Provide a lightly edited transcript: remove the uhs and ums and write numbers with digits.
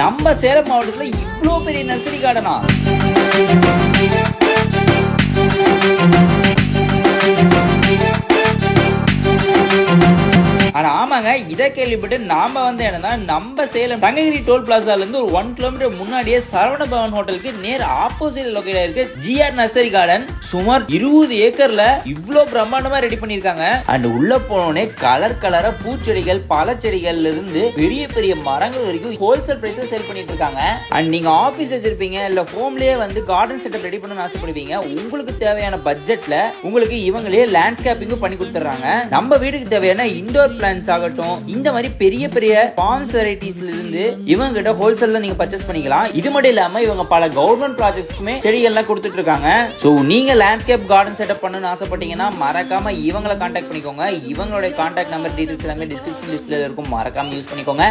நம்ம சேலம் மாவட்டத்துல இவ்வளோ பெரிய நர்சரி கார்டனா? ஆனா ஆமாங்க, இதை கேள்விப்பட்டு நாம என்னன்னா நம்ம சேலம் தங்ககிரி டோல் பிளாசால இருந்து ஒரு 1 கிலோமீட்டர் முன்னாடியே சரவண பவன் ஹோட்டலுக்கு நேர் ஆப்போசிட் லொகேட் ஆயிருக்கு ஜிஆர் நர்சரி கார்டன். சுமார் 20 ஏக்கர்ல இவ்ளோ பிரம்மாண்டமா ரெடி பண்ணிருக்காங்க. அண்ட் உள்ள போனோடனே கலர் கலரா பூச்செடிகள் பழச்செடிகள்ல இருந்து பெரிய பெரிய மரங்கள் வரைக்கும் ஹோல்சேல் பிரைஸ்ல சேல் பண்ணிட்டு இருக்காங்க. அண்ட் நீங்க ஆபீஸ் வச்சிருப்பீங்க இல்ல ஹோம்லயே கார்டன் செட்டப் ரெடி பண்ண ஆசைப்படுவீங்க, உங்களுக்கு தேவையான பட்ஜெட்ல உங்களுக்கு இவங்களே லேண்ட்ஸ்கேப்பிங் பண்ணி கொடுத்துறாங்க. நம்ம வீட்டுக்கு தேவையான இண்டோர் பிளான்ஸ் ஆகட்டும், இந்த மாதிரி பெரிய பெரிய பாம்ஸ் வெரைட்டிஸ்ல இருந்து இவங்க கிட்ட ஹோல்சேல்ல நீங்க பர்ச்சேஸ் பண்ணிக்கலாம். இது மட்டும் இல்லாம இவங்க பல கவர்மெண்ட் ப்ராஜெக்ட்ஸ்க்குமே செடிகள் எல்லாம் கொடுத்துட்டு இருக்காங்க. சோ நீங்க லேண்ட்ஸ்கேப் கார்டன் செட்டப் பண்ணணும்னு ஆசைப்பட்டீங்கன்னா மறக்காம இவங்களை கான்டாக்ட் பண்ணிக்கோங்க. இவங்களுடைய கான்டாக்ட் நம்பர் டீடைல்ஸ் எல்லாமே டிஸ்கிரிப்ஷன் லிஸ்ட்ல இருக்கும், மறக்காம யூஸ் பண்ணிக்கோங்க.